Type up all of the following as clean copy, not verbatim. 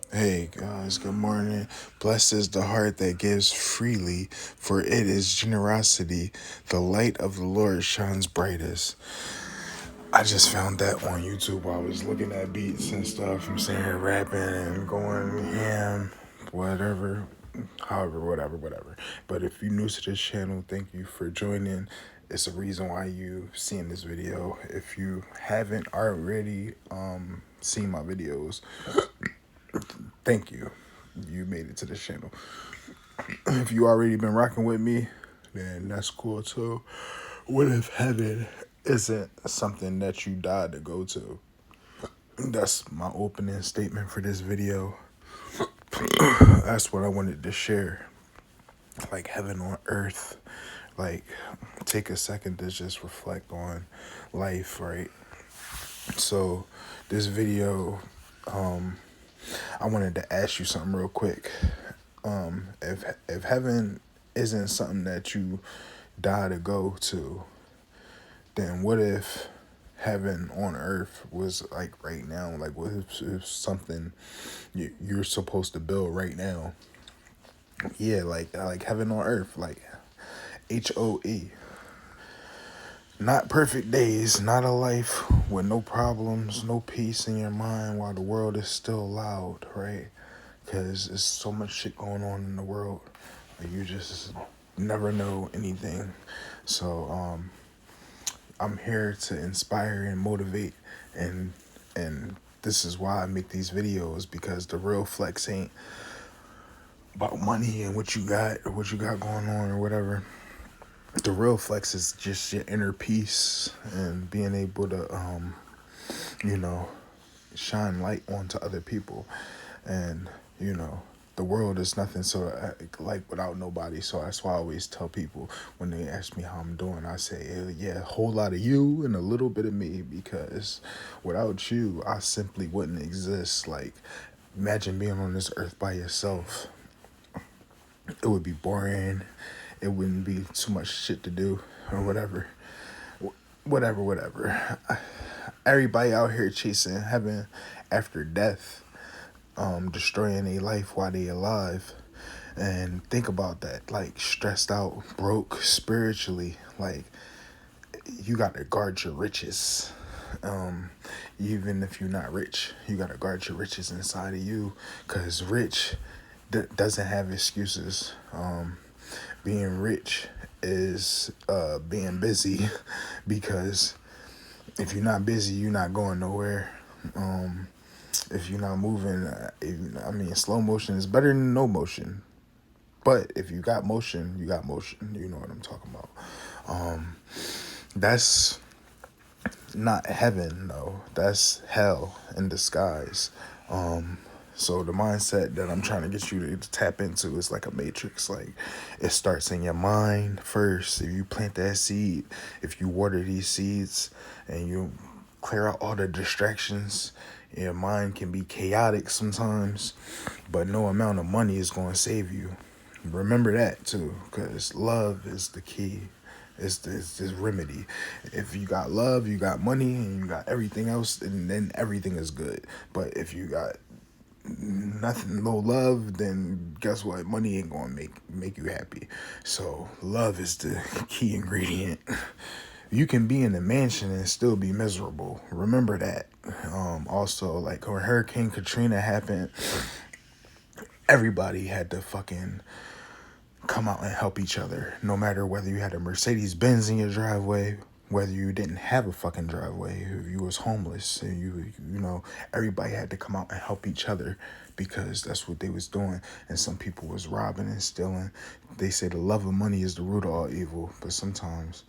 Hey guys, good morning. Blessed is the heart that gives freely, for it is generosity. The light of the Lord shines brightest. I just found that on YouTube while I was looking at beats and stuff. I'm sitting here rapping and going ham, whatever, however, whatever. But if you're new to this channel, thank you for joining. It's a reason why you seen this video. If you haven't already seen my videos, thank you. You made it to this channel. If you already been rocking with me, then that's cool too. What if heaven isn't something that you died to go to? That's my opening statement for this video. That's what I wanted to share. Like heaven on earth. Like take a second to just reflect on life, right? So this video, I wanted to ask you something real quick. If heaven isn't something that you die to go to, then what if heaven on earth was like right now? Like what if something you're supposed to build right now? Yeah, like heaven on earth, like HOE. Not perfect days, not a life with no problems, no peace in your mind while the world is still loud, right? Because there's so much shit going on in the world. You just never know anything. So I'm here to inspire and motivate, and this is why I make these videos, because the real flex ain't about money and what you got or what you got going on or whatever. The real flex is just your inner peace and being able to you know, shine light onto other people. And you know, the world is nothing so like without nobody. So that's why I always tell people when they ask me how I'm doing, I say, yeah, a whole lot of you and a little bit of me, because without you I simply wouldn't exist. Like imagine being on this earth by yourself. It would be boring. It wouldn't be too much shit to do or whatever. Whatever. Everybody out here chasing heaven after death, destroying their life while they alive. And think about that, like stressed out, broke spiritually. Like you got to guard your riches. Even if you're not rich, you got to guard your riches inside of you, because rich doesn't have excuses. Being rich is being busy, because if you're not busy, you're not going nowhere. If you're not moving, I mean, slow motion is better than no motion. But if you got motion, you got motion. You know what I'm talking about. That's not heaven, though. That's hell in disguise. So the mindset that I'm trying to get you to tap into is like a matrix. Like it starts in your mind first. If you plant that seed, if you water these seeds and you clear out all the distractions, your mind can be chaotic sometimes, but no amount of money is going to save you. Remember that too, because love is the key. It's this remedy. If you got love, you got money, and you got everything else, and then everything is good. But if you got nothing, no love, then guess what? Money ain't gonna make you happy. So love is the key ingredient. You can be in a mansion and still be miserable. Remember that. Also, like when Hurricane Katrina happened, everybody had to fucking come out and help each other. No matter whether you had a Mercedes Benz in your driveway, whether you didn't have a fucking driveway, if you was homeless, and you know, everybody had to come out and help each other, because that's what they was doing. And some people was robbing and stealing. They say the love of money is the root of all evil, but sometimes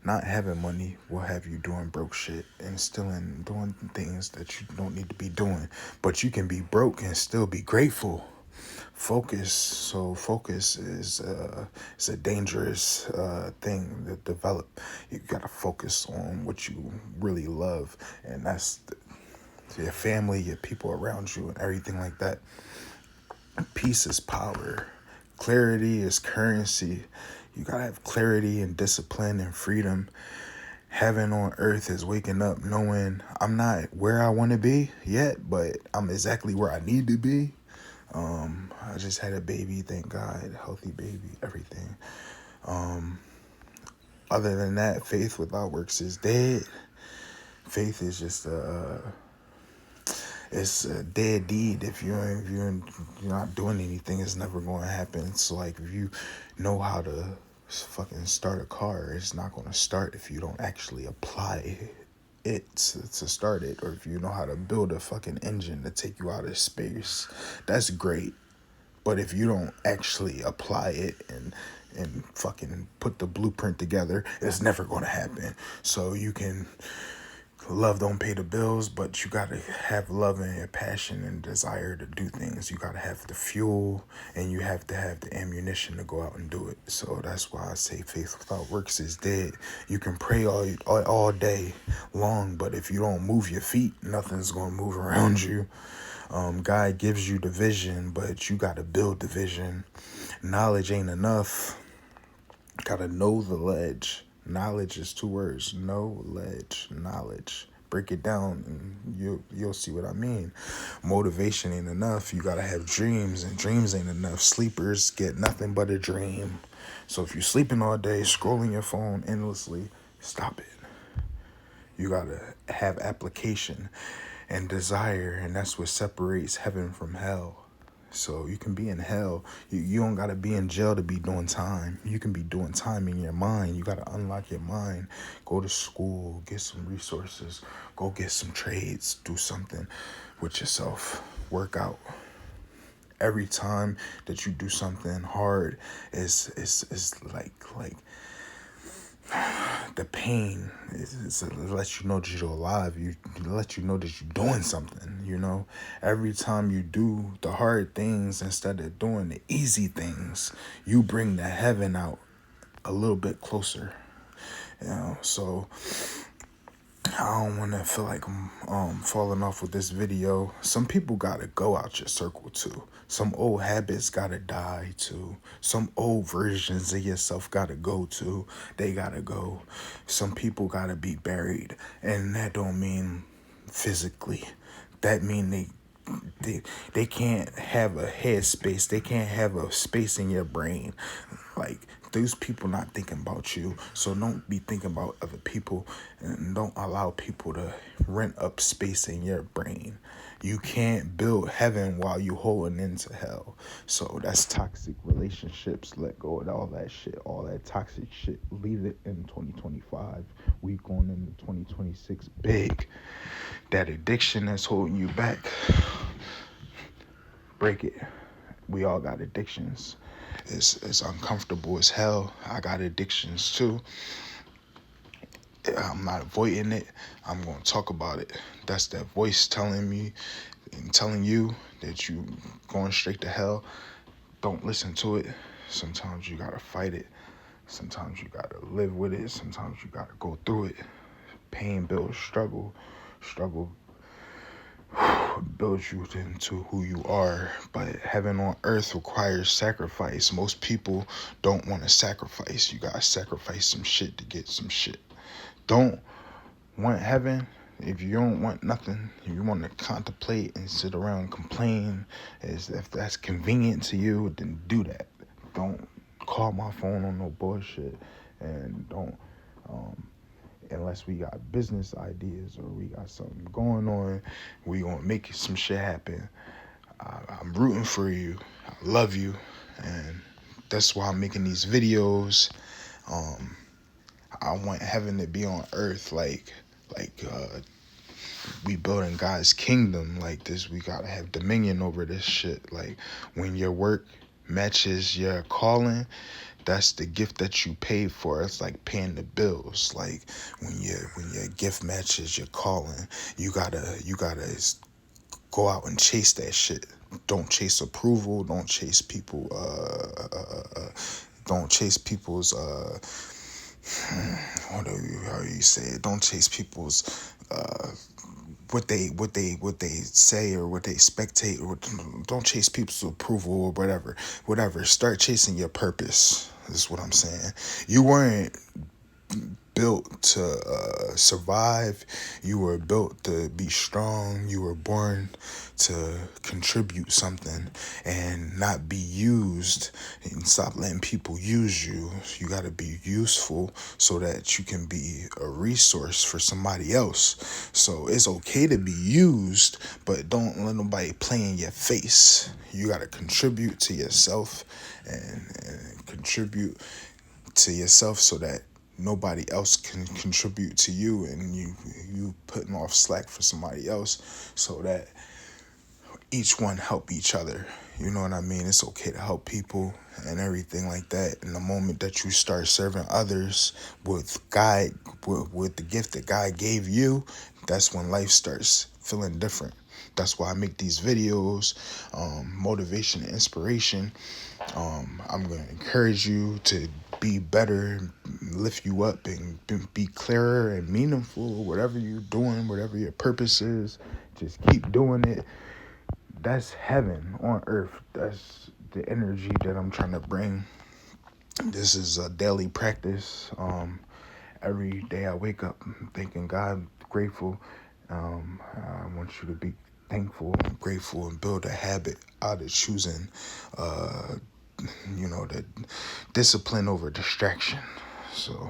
not having money will have you doing broke shit and stealing, doing things that you don't need to be doing. But you can be broke and still be grateful. Focus. So focus is it's a dangerous thing to develop. You gotta focus on what you really love, and that's your family, your people around you, and everything like that. Peace is power. Clarity is currency. You gotta have clarity and discipline and freedom. Heaven on earth is waking up knowing I'm not where I want to be yet, but I'm exactly where I need to be. I just had a baby, thank God, healthy baby, everything. Other than that, faith without works is dead. Faith is just it's a dead deed. If you're not doing anything, it's never going to happen. So like, if you know how to fucking start a car, it's not going to start if you don't actually apply it to start it. Or if you know how to build a fucking engine to take you out of space, that's great. But if you don't actually apply it and fucking put the blueprint together, it's never going to happen. So you can, love don't pay the bills, but you gotta have love and a passion and desire to do things. You gotta have the fuel, and you have to have the ammunition to go out and do it. So that's why I say faith without works is dead. You can pray all day long, but if you don't move your feet, nothing's gonna move around you. God gives you the vision, but you gotta build the vision. Knowledge ain't enough. Gotta know the ledge. Knowledge is 2 words. Know, ledge, knowledge. Break it down and you'll see what I mean. Motivation ain't enough. You gotta have dreams, and dreams ain't enough. Sleepers get nothing but a dream. So if you're sleeping all day, scrolling your phone endlessly, stop it. You gotta have application and desire, and that's what separates heaven from hell. So you can be in hell. You don't gotta be in jail to be doing time. You can be doing time in your mind. You gotta unlock your mind. Go to school, get some resources, go get some trades, do something with yourself. Work out. Every time that you do something hard is like the pain is it lets you know that you're alive. You let you know that you're doing something. Every time you do the hard things instead of doing the easy things, you bring the heaven out a little bit closer. So I don't want to feel like I'm falling off with this video. Some people gotta go out your circle too. Some old habits gotta die too. Some old versions of yourself gotta go too. They gotta go. Some people gotta be buried, and that don't mean physically. That mean they can't have a head space. They can't have a space in your brain. Like, those people not thinking about you. So don't be thinking about other people, and don't allow people to rent up space in your brain. You can't build heaven while you holding into hell. So that's toxic relationships. Let go of all that shit, all that toxic shit. Leave it in 2025. We going into 2026 big. That addiction that's holding you back, break it. We all got addictions. It's uncomfortable as hell. I got addictions too. I'm not avoiding it. I'm going to talk about it. That's that voice telling me and telling you that you going straight to hell. Don't listen to it. Sometimes you got to fight it. Sometimes you got to live with it. Sometimes you got to go through it. Pain builds struggle. Struggle builds you into who you are. But heaven on earth requires sacrifice. Most people don't want to sacrifice. You got to sacrifice some shit to get some shit. Don't want heaven if you don't want nothing. If you want to contemplate and sit around and complain, if that's convenient to you, then do that. Don't call my phone on no bullshit, and don't unless we got business ideas or we got something going on, we gonna make some shit happen. I'm rooting for you. I love you, and that's why I'm making these videos. I want heaven to be on earth, like we building God's kingdom like this. We gotta have dominion over this shit. Like, when your work matches your calling, that's the gift that you paid for. It's like paying the bills. Like, when your gift matches your calling, you gotta go out and chase that shit. Don't chase approval. Don't chase people. Don't chase people's. How do you say it? Don't chase people's. What they say or what they spectate, or don't chase people's approval or whatever. Start chasing your purpose is what I'm saying. You weren't built to survive. You were built to be strong. You were born to contribute something and not be used, and stop letting people use you. You got to be useful so that you can be a resource for somebody else. So it's okay to be used, but don't let nobody play in your face. You got to contribute to yourself and contribute to yourself so that nobody else can contribute to you, and you putting off slack for somebody else so that each one help each other. You know what I mean? It's okay to help people and everything like that. And the moment that you start serving others with God, with the gift that God gave you, that's when life starts feeling different. That's why I make these videos, motivation and inspiration. I'm going to encourage you to be better, lift you up, and be clearer and meaningful. Whatever you're doing, whatever your purpose is, just keep doing it. That's heaven on earth. That's the energy that I'm trying to bring. This is a daily practice. Every day I wake up thanking God, grateful. I want you to be thankful and grateful and build a habit out of choosing, the discipline over distraction. So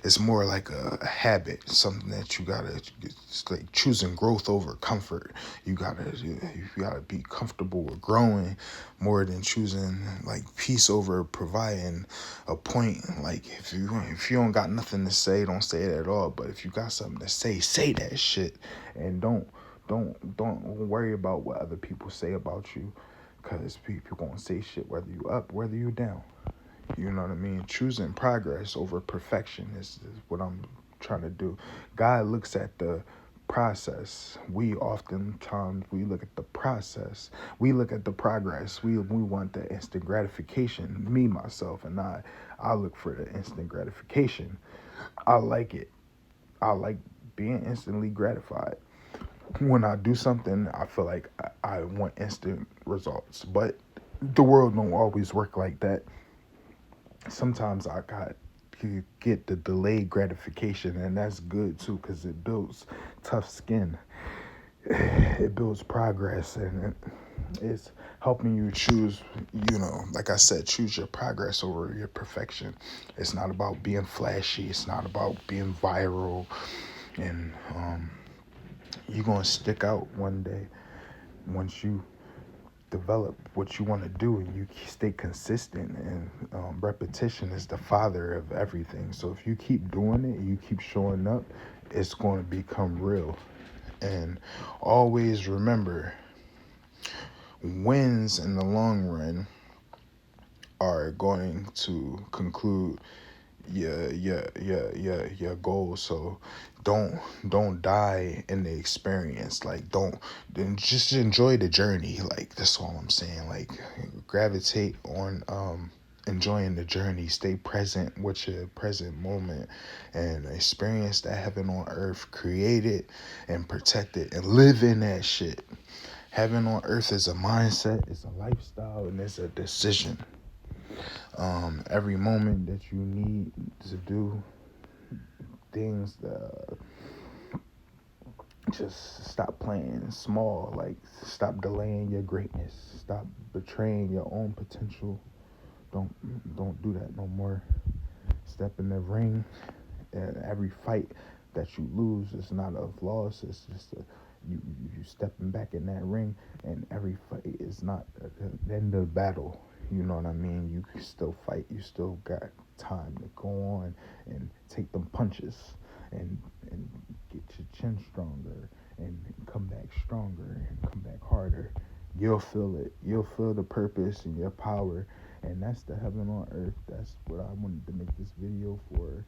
it's more like a habit, something that you gotta. It's like choosing growth over comfort. You gotta be comfortable with growing more than choosing like peace over providing a point. Like if you don't got nothing to say, don't say it at all. But if you got something to say that shit, and don't worry about what other people say about you, because people gonna say shit whether you up, whether you down. You know what I mean? Choosing progress over perfection is what I'm trying to do. God looks at the process. We oftentimes we look at the process. We look at the progress. We want the instant gratification. Me, myself, and I look for the instant gratification. I like it. I like being instantly gratified. When I do something, I feel like I want instant results. But the world don't always work like that. Sometimes I got to get the delayed gratification, and that's good too because it builds tough skin. It builds progress, and it's helping you choose. Like I said, choose your progress over your perfection. It's not about being flashy. It's not about being viral, and you're gonna stick out one day once you develop what you want to do and you stay consistent, and repetition is the father of everything. So if you keep doing it, you keep showing up, it's going to become real. And always remember, wins in the long run are going to conclude your goals. So don't die in the experience. Like don't then just enjoy the journey. Like that's all I'm saying. Like gravitate on enjoying the journey. Stay present with your present moment and experience that heaven on earth. Create it and protect it and live in that shit. Heaven on earth is a mindset, it's a lifestyle, and it's a decision. Every moment that you need to do things, just stop playing small. Like stop delaying your greatness. Stop betraying your own potential. Don't do that no more. Step in the ring. And every fight that you lose is not a loss. It's just you stepping back in that ring, and every fight is not the end of the battle. You know what I mean? You can still fight. You still got time to go on and take them punches and get your chin stronger and come back stronger and come back harder. You'll feel it. You'll feel the purpose and your power, and that's the heaven on earth. That's what I wanted to make this video for.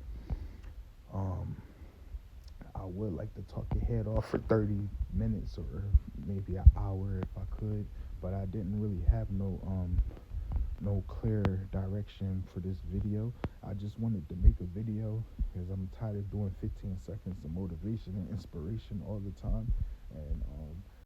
I would like to talk your head off for 30 minutes or maybe an hour if I could, but I didn't really have no clear direction for this video. I just wanted to make a video because I'm tired of doing 15 seconds of motivation and inspiration all the time, and